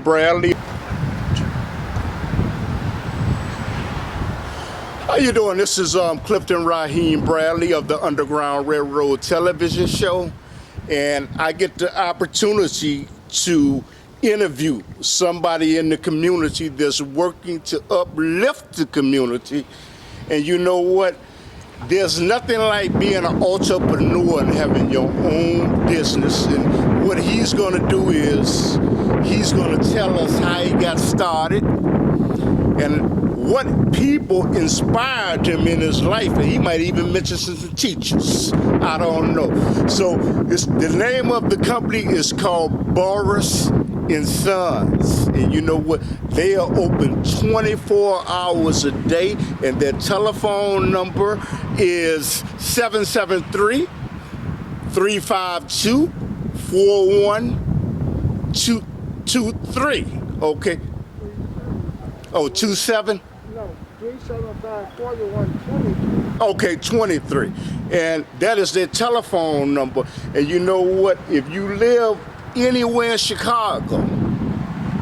Bradley. How you doing? This is Clifton Raheem Bradley of the Underground Railroad television show, and I get the opportunity to interview somebody in the community that's working to uplift the community. And you know what? There's nothing like being an entrepreneur and having your own business. And what he's going to do is he's going to tell us how he got started and what people inspired him in his life. And he might even mention some teachers. I don't know. So the name of the company is called Burris Sons. And you know what? They are open 24 hours a day, and their telephone number is 773-352-4123. Okay. Oh, 27? No, 375-4123. Okay, 23. And that is their telephone number. And you know what? If you live anywhere in Chicago,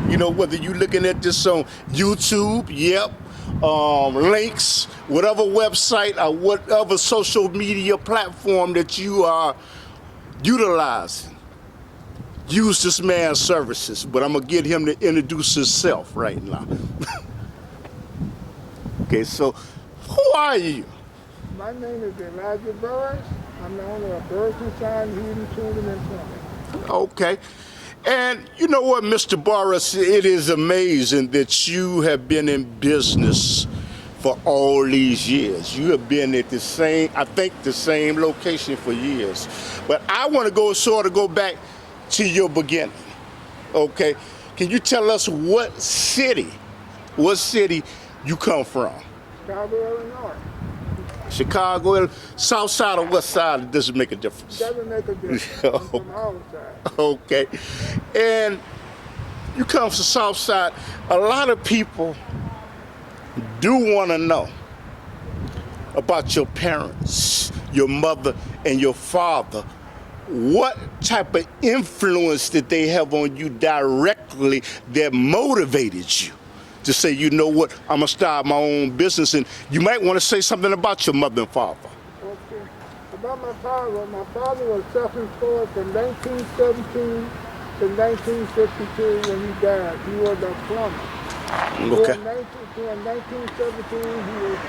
you know, whether you're looking at this on YouTube, links, whatever website or whatever social media platform that you are utilizing, use this man's services. But I'm going to get him to introduce himself right now. Okay, so who are you? My name is Elijah Burris. I'm the owner of Burris Son Heating, Tooling, and Plumbing. Okay. And you know what, Mr. Burris, it is amazing that you have been in business for all these years. You have been at the same location for years. But I want to go back to your beginning. Okay. Can you tell us what city you come from? Chicago, Illinois. Chicago, south side or west side, does it make a difference? Doesn't make a difference. I'm from outside. Okay. And you come from south side. A lot of people do want to know about your parents, your mother and your father. What type of influence did they have on you directly that motivated you to say, you know what, I'm going to start my own business? And you might want to say something about your mother and father. Okay. About my father was self-employed from 1917 to 1952 when he died. He was a plumber. Okay. During 1917, he was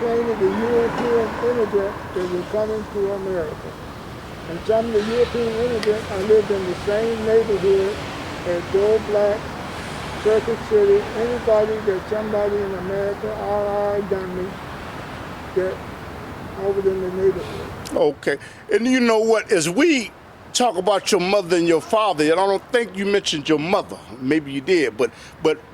training the European immigrants that were coming to America. And some of the European immigrants, I lived in the same neighborhood as Joe Black, Circuit City, anybody that somebody in America, R.I. done me, that over in the neighborhood. Okay. And you know what, as we talk about your mother and your father, and I don't think you mentioned your mother, maybe you did, but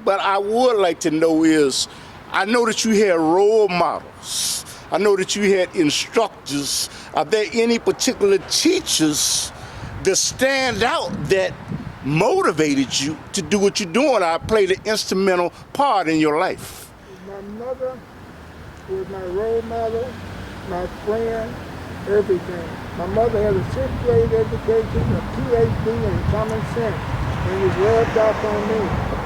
I would like to know is, I know that you had role models. I know that you had instructors. Are there any particular teachers that stand out that motivated you to do what you're doing? I played an instrumental part in your life. My mother was my role model, my friend, everything. My mother had a 6th grade education, a PhD in common sense, and was rubbed off on me.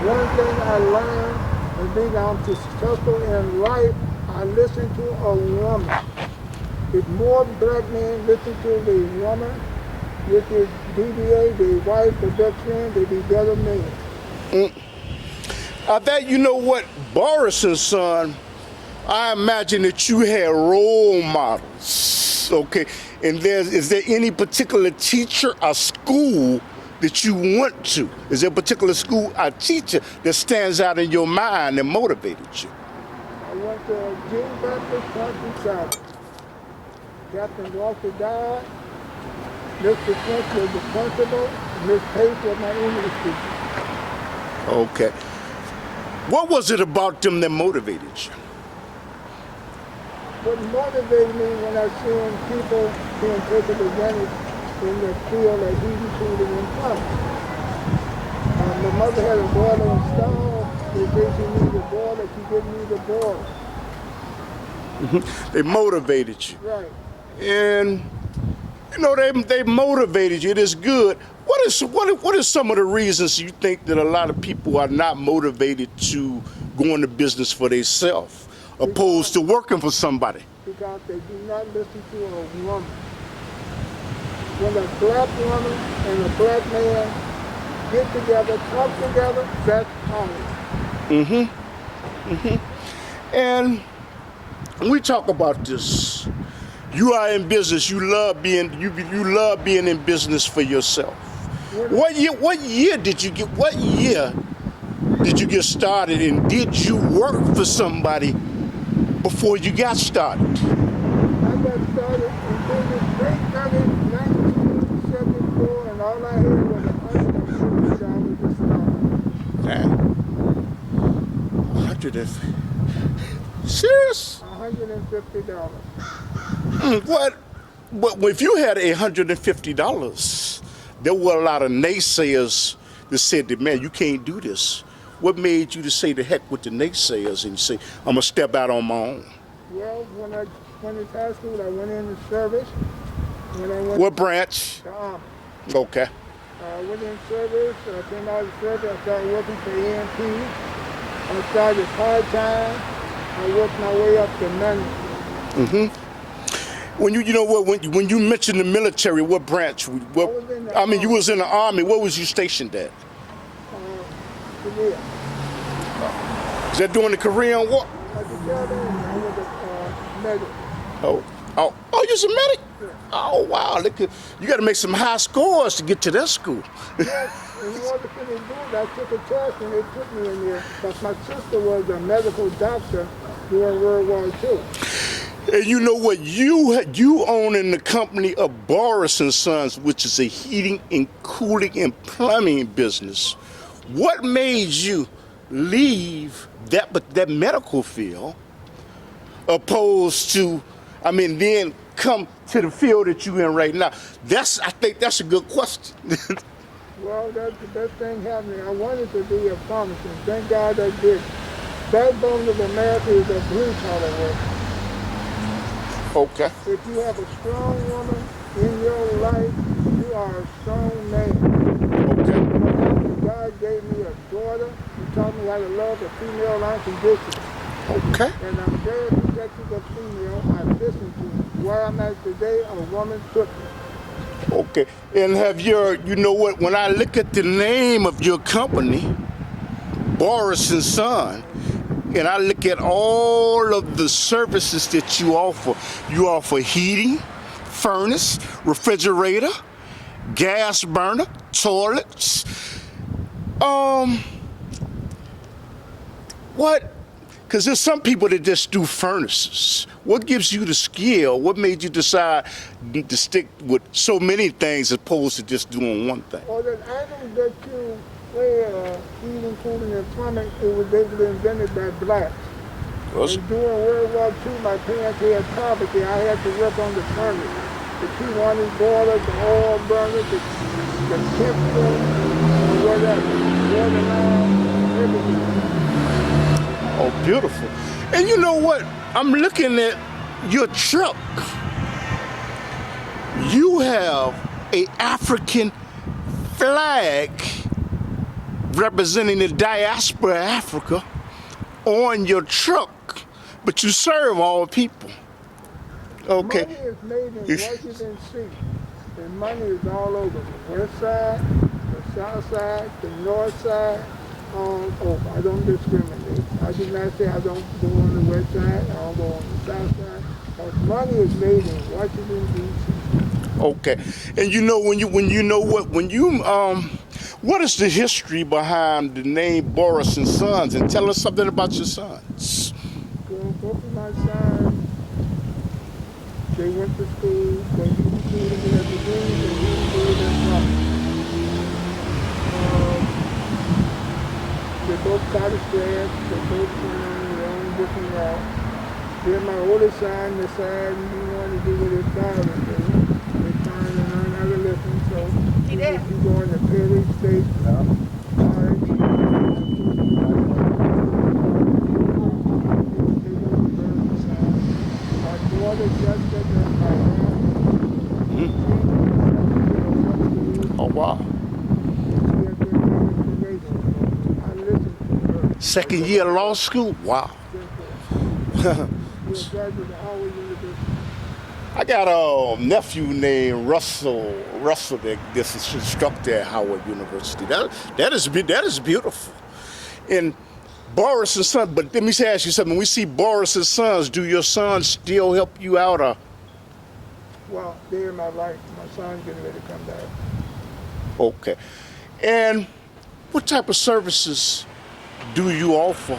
One thing I learned is being successful in life, I listened to a woman. If more black men listen to the woman, which is DBA, the wife, the best friend, they'd be better men. I bet you know what, Burris and Son, I imagine that you had role models, okay? And is there any particular teacher or school that you went to? Is there a particular school or teacher that stands out in your mind and motivated you? I went to Jim Baptist Country College. Captain Walter died. Mr. French was the principal. Miss Pace was my English teacher. Okay. What was it about them that motivated you? What motivated me when I seen people being taken advantage in the field of heating, cooling, and plumbing. My mother had a boiler installed. They said she needed a boiler. She didn't need a boiler. They motivated you. Right. And You know, they motivated you. It is good. What is some of the reasons you think that a lot of people are not motivated to go into business for themselves, opposed to working for somebody? Because they do not listen to a woman. When a black woman and a black man get together, talk together, that's home. And we talk about this. You are in business. You love being in business for yourself. What year did you get started, and did you work for somebody before you got started? I got started in business late 1974, and all I had was $150 to start. Man, 150. Serious? $150. What? But if you had $150, there were a lot of naysayers that said that, man, you can't do this. What made you to say the heck with the naysayers and say, I'm gonna step out on my own? Well, when I went to high school, I went into service. When I went What branch? to Army, Okay. I went in service. I came out of service. I started working for EMP. I started part-time. I worked my way up to manager. When when you mentioned the military, what branch? was in the You was in the Army. What was you stationed at? Korea. Is that during the Korean War? I was a medic. Oh, you're a medic? Yeah. Oh, wow. You got to make some high scores to get to that school. Yes, and in order to finish doing that, I took a test and they put me in there. But my sister was a medical doctor during World War II. And you know what? You own in the company of Burris Sons, which is a heating and cooling and plumbing business. What made you leave that medical field, opposed to, then come to the field that you're in right now? I think that's a good question. Well, that's the best thing happening. I wanted to be a pharmacist. Thank God I did. Backbone of America is a blue collar work. Okay. If you have a strong woman in your life, you are a strong man. Okay. God gave me a daughter. He taught me how to love a female unconditionally. Okay. And I'm very protective of female. I listen to them. Where I'm at today, a woman took me. Okay. And you know what? When I look at the name of your company, Burris and Son, and I look at all of the services that you offer heating, furnace, refrigerator, gas burner, toilets. What? Because there's some people that just do furnaces. What gives you the skill? What made you decide to stick with so many things as opposed to just doing one thing? Well, the items that you wear, heating, cooling, and plumbing, it was basically invented by blacks. And during World War II, my parents had poverty. I had to work on the furnace. The 200 boilers, the oil burners, the temperature, whatever, water line, everything. Oh, beautiful. And you know what? I'm looking at your truck. You have an African flag representing the diaspora of Africa on your truck, but you serve all people. Okay. Money is made in Washington State, and money is all over. The west side, the south side, the north side, all over. I don't discriminate. I did not say I don't go on the west side, I don't go on the south side. But money is made in Washington, D.C. Okay. And you know what is the history behind the name Burris and Sons? And tell us something about your sons. Well, both of my sons, they went to school, they completed their degrees, and we did their college. They both college grads, they both went on their own different route. Then my oldest son decided he wanted to do what his father did. They trying to learn how to listen, so he went to go into Perry State College. My daughter just got her Wow. She has been doing it for radio. I listen to her. Second year law school? Wow. She's a graduate of Howard University. I got a nephew named Russell this is instructor at Howard University. That is beautiful. And Burris and Son, but let me ask you something. When we see Burris and Sons, do your sons still help you out? Or? Well, they're in my life. My son's getting ready to come back. Okay. And what type of services do you offer?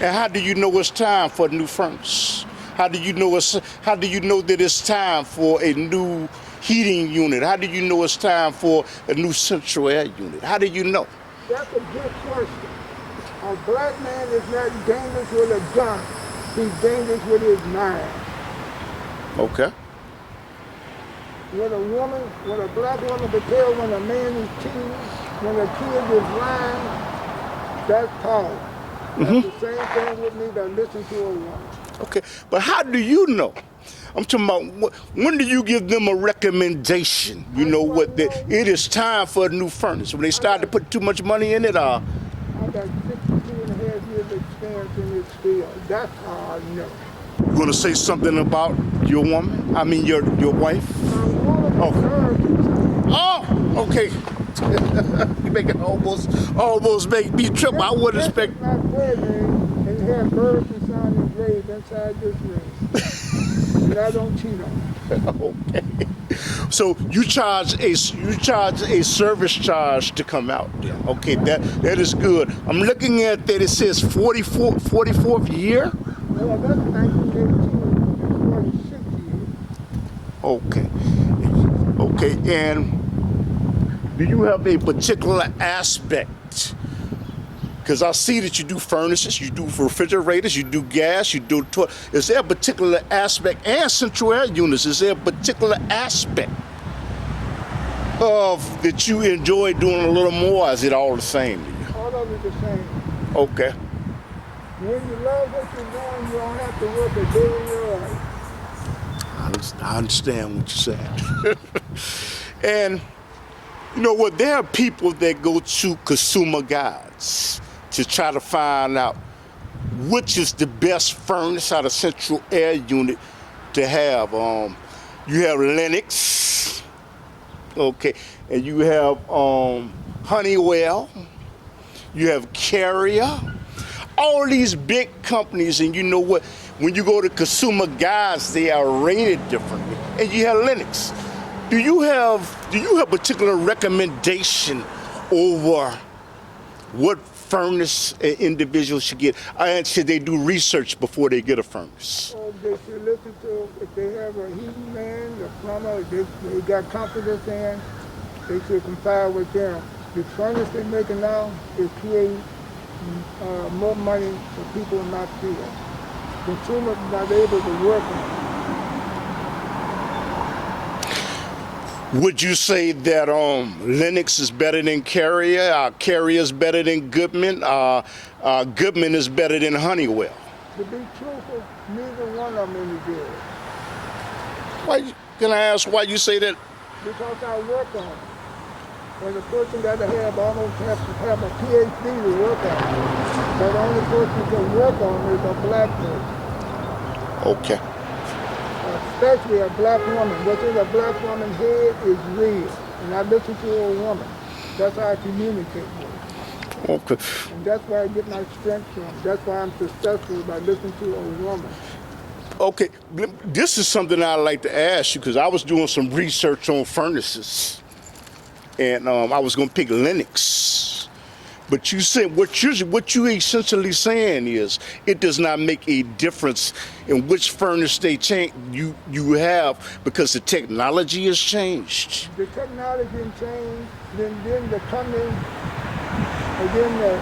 And how do you know it's time for a new furnace? How do you know that it's time for a new heating unit? How do you know it's time for a new central air unit? How do you know? That's a good question. A black man is not dangerous with a gun. He's dangerous with his mind. Okay. When a black woman can tell when a man is cheating, when a kid is lying, that's power. That's the same thing with me that listen to a woman. Okay, but how do you know? I'm talking about when do you give them a recommendation? You know what? It is time for a new furnace. When they start to put too much money in it, I got 62 and a half years experience in this field. That's how I know. You want to say something about your woman? I mean, your wife? My woman Oh, okay. You make it almost make me trip. I wouldn't expect. My wedding and have Burris Son engraved inside this ring. And I don't cheat on it. Okay. So you charge a service charge to come out there. Okay, that is good. I'm looking at that. It says 44th year. Well, that's 1918. 46 years. Okay, and do you have a particular aspect? Because I see that you do furnaces, you do refrigerators, you do gas, you do toilet. Is there a particular aspect, and central air units, is there a particular aspect of that you enjoy doing a little more, or is it all the same to you? All of it the same. Okay. When you love what you're doing, you don't have to work a day in your life. I understand what you're saying. And you know what? There are people that go to consumer guides to try to find out which is the best furnace out of central air unit to have. You have Lennox, okay, and you have Honeywell, you have Carrier, all these big companies, and you know what? When you go to consumer guides, they are rated differently. And you have Lennox. Do you have particular recommendation over what furnace an individual should get? Should they do research before they get a furnace? They should listen to, if they have a heating man, a plumber, they got confidence in, they should comply with them. The furnace they're making now is creating more money for people in my field. Consumers not able to work on it. Would you say that Lennox is better than Carrier? Carrier is better than Goodman? Goodman is better than Honeywell? To be truthful, neither one of them is good. Can I ask why you say that? Because I work on it. When a person got to have a PhD to work on it. But the only person who can work on it is a black person. Okay. Especially a black woman. What's in a black woman's head is real. And I listen to a woman. That's how I communicate with her. Okay. And that's where I get my strength from. That's why I'm successful, by listening to a woman. Okay, this is something I'd like to ask you, because I was doing some research on furnaces. And I was going to pick Lennox. But you said what you essentially saying is it does not make a difference in which furnace they you have, because the technology has changed. The technology has changed, then the company, and then the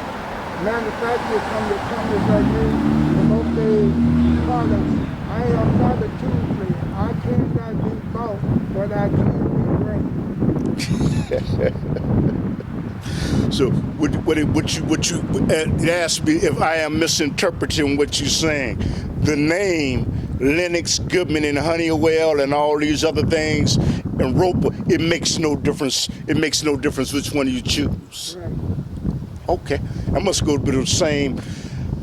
manufacturers come to companies like me, promote their products. I am not a tool player. I cannot be bought, but I can be ranked. So it asked me if I am misinterpreting what you're saying. The name Lennox, Goodman, and Honeywell and all these other things and Roper, it makes no difference. It makes no difference which one you choose. Right. Okay, I must go to the same.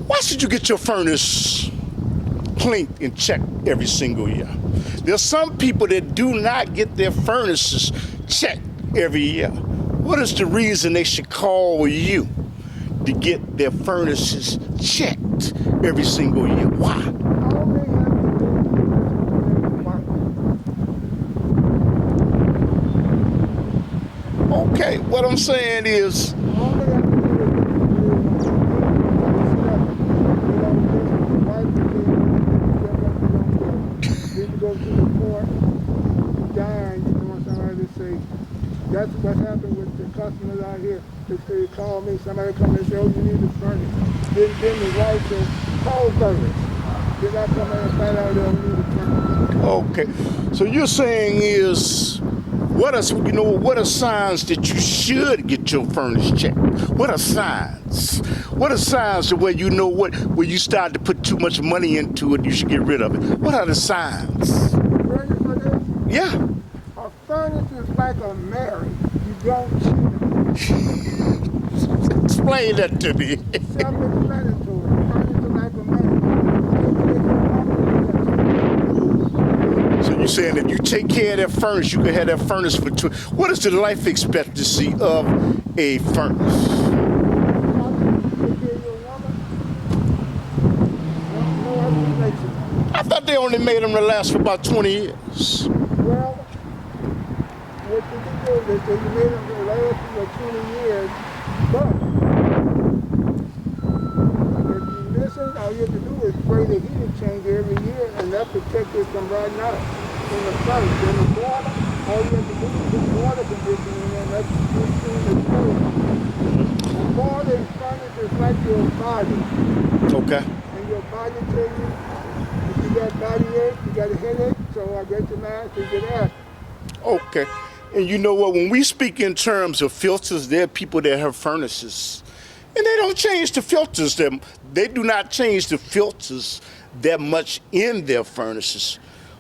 Why should you get your furnace cleaned and checked every single year? There's some people that do not get their furnaces checked every year. What is the reason they should call you to get their furnaces checked every single year? Why? All they have to do is Okay, what I'm saying is, all they have to do is go to the court, die, you want somebody to say, that's what happened with the customers out here. They call me, somebody come and say, oh, you need a furnace. Then the wife says, call Burris. Then I come in and find out they don't need a furnace. okay, so you're saying is, what are signs that you should get your furnace checked? What are signs? What are signs to where you know where you start to put too much money into it, you should get rid of it? What are the signs? Furnace for this? Yeah. A furnace is like a marriage. You don't cheat on it. Explain that to me. Self-explanatory. Furnace is like a marriage. So you're saying if you take care of that furnace, you can have that furnace for two. What is the life expectancy of a furnace? I thought they only made them to last for about 20 years. Well, what you can do is that you made them to last for 20 years, but if you listen, all you have to do is spray the heating change every year, and that protects it from right now. In the furnace, in the water, all you have to do is put water conditioner in there, and that's the cool. A water in furnace is like your body. Okay. And your body tells you if you got body ache, you got a headache, so I get your mask and get out. Okay. And you know what? When we speak in terms of filters, there are people that have furnaces, and they don't change the filters. They do not change the filters that much in their furnaces.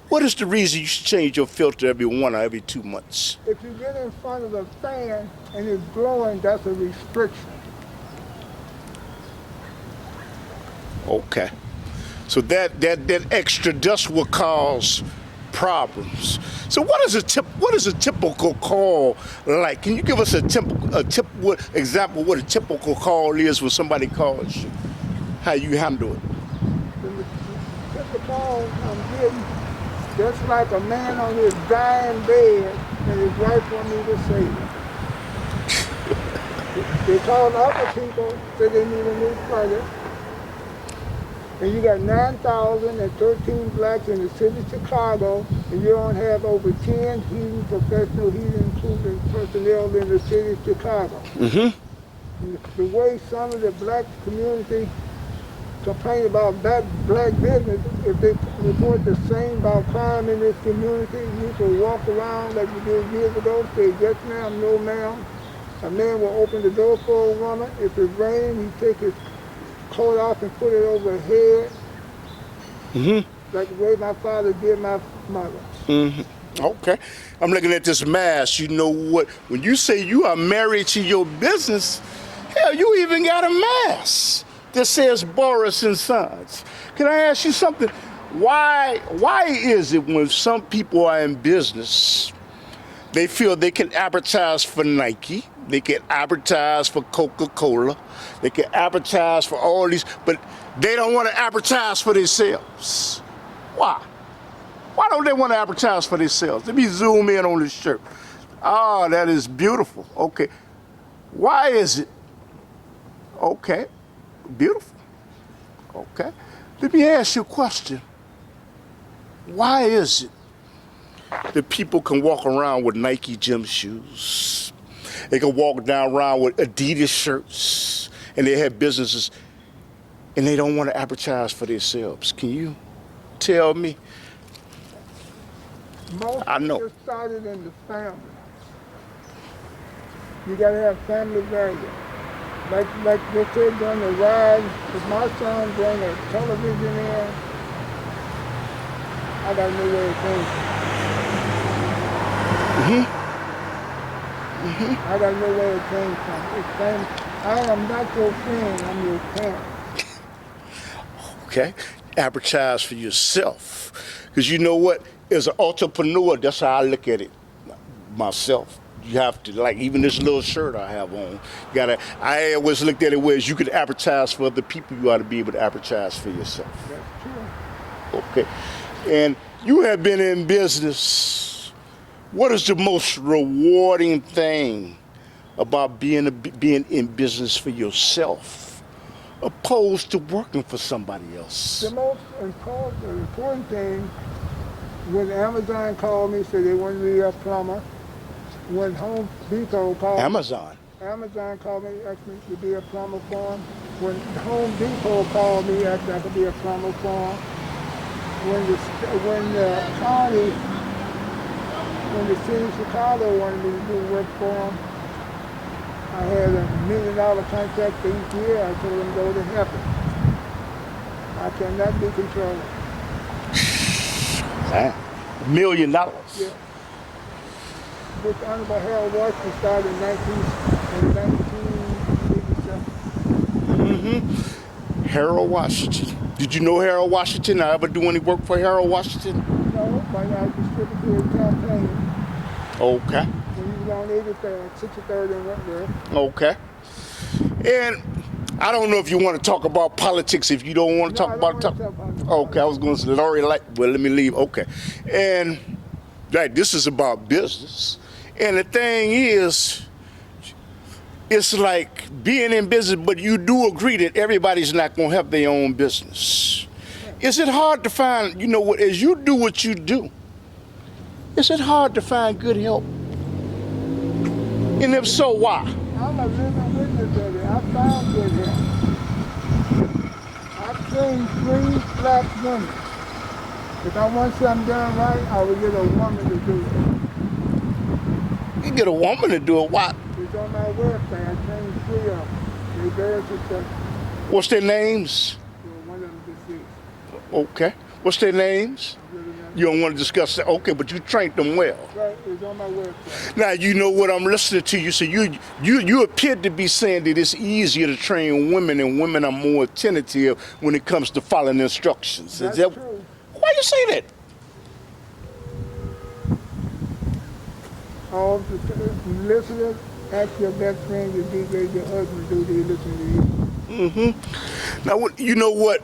What is the reason you should change your filter every 1 or every 2 months? If you get in front of the fan and it's blowing, that's a restriction. Okay. So that extra dust will cause problems. So what is a typical call like? Can you give us example what a typical call is when somebody calls you? How you handle it? The typical call I'm getting, just like a man on his dying bed and his wife want me to save him. They call other people, say they need a new furnace. And you got 9,013 blacks in the city of Chicago, and you don't have over 10 professional heating including personnel in the city of Chicago. Mm-hmm. The way some of the black community complain about black business, if they report the same about crime in this community, you can walk around like you did years ago, say yes ma'am, no ma'am. A man will open the door for a woman. If it's raining, he take his coat off and put it over her head. Mm-hmm. Like the way my father did my mother. Mm-hmm. Okay. I'm looking at this mask. You know what? When you say you are married to your business, hell, you even got a mask that says Burris and Sons. Can I ask you something? Why is it when some people are in business, they feel they can advertise for Nike, they can advertise for Coca-Cola, they can advertise for all these, but they don't want to advertise for themselves? Why? Why don't they want to advertise for themselves? Let me zoom in on this shirt. Ah, that is beautiful. Okay. Why is it? Okay. Beautiful. Okay. Let me ask you a question. Why is it that people can walk around with Nike gym shoes? They can walk down around with Adidas shirts, and they have businesses, and they don't want to advertise for themselves. Can you tell me? Most I know. of it started in the family. You gotta have family value. Like they said during the ride, if my son bring a television in, I gotta know where it came from. I don't know where it came from. It came, I am not your friend, I'm your parent. Okay? Advertise for yourself. Because you know what? As an entrepreneur, that's how I look at it myself. You have to, like, even this little shirt I have on, I always looked at it where you could advertise for other people, you ought to be able to advertise for yourself. That's true. Okay. And you have been in business. What is the most rewarding thing about being in business for yourself, opposed to working for somebody else? The most important thing, when Amazon called me, said they wanted me a plumber. When Home Depot called Amazon called me, asked me to be a plumber for them. When Home Depot called me, asked me I could be a plumber for them. When the city of Chicago wanted me to do work for them, I had $1 million contract for each year. I told them go to heaven. I cannot be controlled. Damn. $1 million. Yeah. Which Honorable Harold Washington started in 1987. Harold Washington. Did you know Harold Washington? I ever do any work for Harold Washington? No, but I distributed his campaign. Okay. When he was on 63rd and Wentworth. Okay. And I don't know if you want to talk about politics. If you don't want to talk about it. Okay, I was going to say, Lori, well, let me leave. Okay. And this is about business. And the thing is, it's like being in business, but you do agree that everybody's not going to have their own business. Is it hard to find, you know what, as you do what you do, is it hard to find good help? And if so, why? I'm a living witness of it. I found good help. I've trained 3 black women. If I want something done right, I would get a woman to do it. You get a woman to do it, why? It's on my website. I trained 3 of them. They're very successful. What's their names? One of them deceased. Okay. What's their names? You don't want to discuss that? Okay, but you trained them well. Right, it's on my website. Now, you know what I'm listening to you. So you appear to be saying that it's easier to train women, and women are more attentive when it comes to following instructions. That's Is that true. why you say that? All the listeners, ask your best friend, your DJ, your husband, do they listen to you? Now, you know what?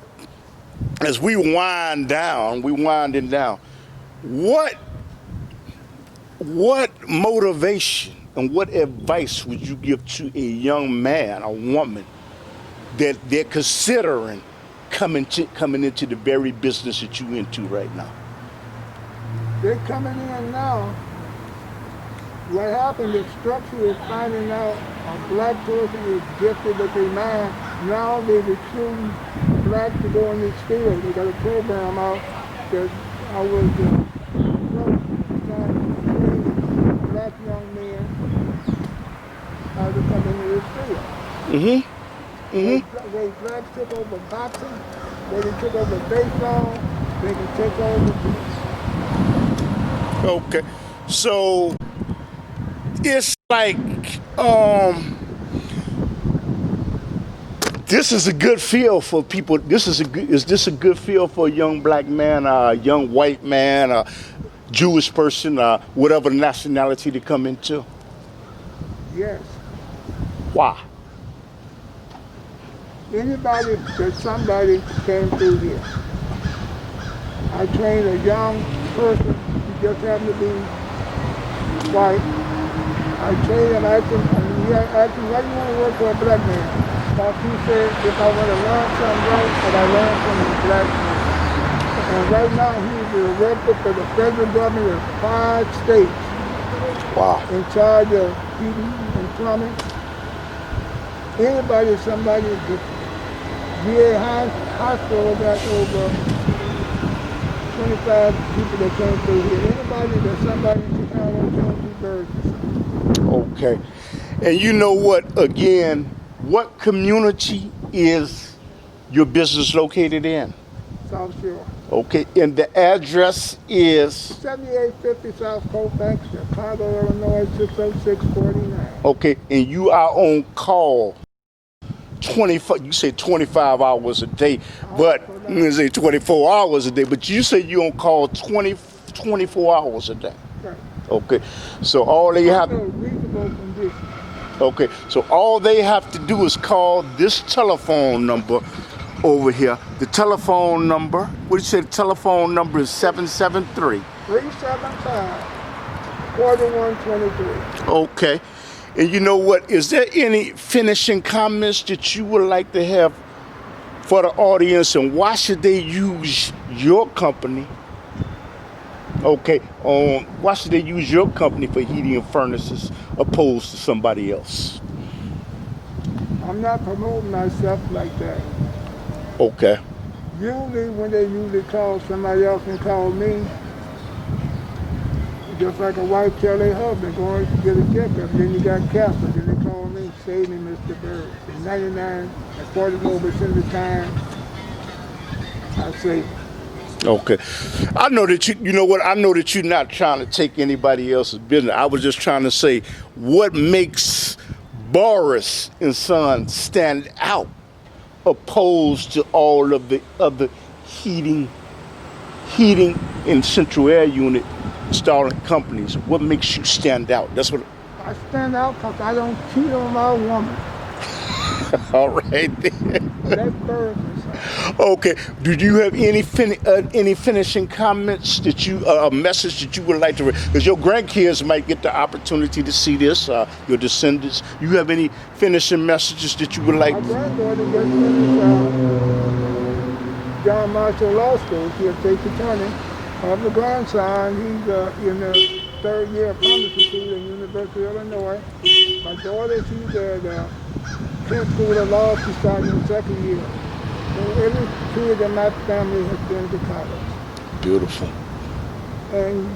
As we winding down, what motivation and what advice would you give to a young man, a woman, that they're considering coming into the very business that you're into right now? They're coming in now. What happened, the structure is finding out a black person is gifted with their mind. Now they're recruiting blacks to go in this field. They got a program out that I was trying to train black young men how to come into this field. When blacks took over boxing, when they took over baseball, they can take over. Okay, so it's like this is a good field for people. Is this a good field for a young black man, a young white man, a Jewish person, whatever nationality to come into? Yes. Why? Anybody that somebody came through here. I trained a young person who just happened to be white. I trained him, asked him, why do you want to work for a black man? Because he said, if I want to learn something right, that I learn from the black man. And right now he's the director for the federal government of 5 states. Wow. In charge of heating and plumbing. Anybody, somebody, the VA hospital got over 25 people that came through here. Anybody that somebody in Chicago came through Burris. Okay. And you know what, again, what community is your business located in? South Shore. Okay, and the address is 7850 South Colfax, Chicago, Illinois, 60649. okay, and you are on call 25. You say 25 hours a day, but you say 24 hours a day. But you say you on call 24 hours a day. Right. Okay, so all they have. Reasonable conditions. Okay, so all they have to do is call this telephone number over here. The telephone number, what you say the telephone number is 773. 375 4123. Okay, and you know what? Is there any finishing comments that you would like to have for the audience, and why should they use your company? Okay, why should they use your company for heating and furnaces opposed to somebody else? I'm not promoting myself like that. Okay. Usually when they usually call somebody else and call me, just like a wife tell their husband, going to get a checkup, then you got cancer, then they call me, save me, Mr. Burris. And 99 and 44% of the time, I save them. Okay. I know that you know what? I know that you're not trying to take anybody else's business. I was just trying to say what makes Burris and Son stand out opposed to all of the other heating and central air unit installing companies. What makes you stand out? That's what. I stand out because I don't cheat on my woman. All right then. That's Burris and Son. Okay. Do you have any finishing comments that you a message that you would like to? Because your grandkids might get the opportunity to see this. Your descendants. You have any finishing messages that you would like? My granddaughter just finished John Marshall Law School. She'll take the attorney. I have a grandson. He's in the third year of pharmacy school at University of Illinois. My daughter, she's at Penn School of Law. She's starting in the second year. So every kid in my family has been to college. Beautiful. And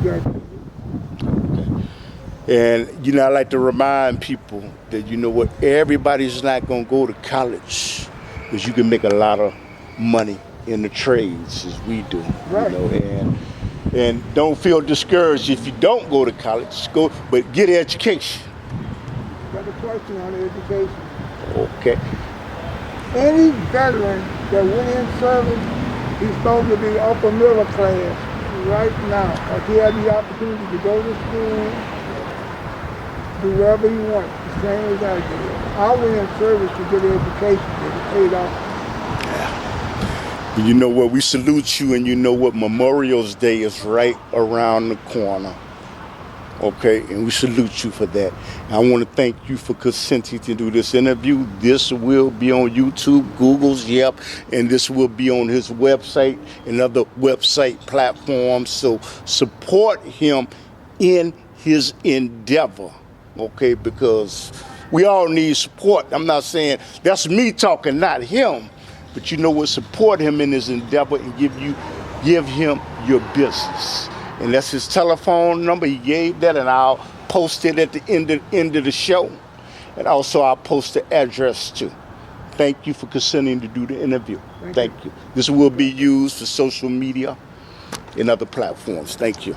graduated. And you know, I like to remind people that you know what, everybody's not gonna go to college, because you can make a lot of money in the trades as we do. Right. You know, and don't feel discouraged if you don't go to college. Go, but get education. Got a question on education. Okay. Any veteran that went in service, he's supposed to be upper middle class right now. Because he had the opportunity to go to school, do whatever he wants, the same as I did. I went in service to get an education that paid off. You know what, we salute you, and you know what, Memorial's Day is right around the corner. Okay, and we salute you for that. And I want to thank you for consenting to do this interview. This will be on YouTube, Google's, yep, and this will be on his website and other website platforms. So support him in his endeavor, okay, because we all need support. I'm not saying, that's me talking, not him. But you know what, support him in his endeavor and give him your business. And that's his telephone number. He gave that, and I'll post it at the end of the show. And also I'll post the address too. Thank you for consenting to do the interview. Thank you. This will be used for social media and other platforms. Thank you.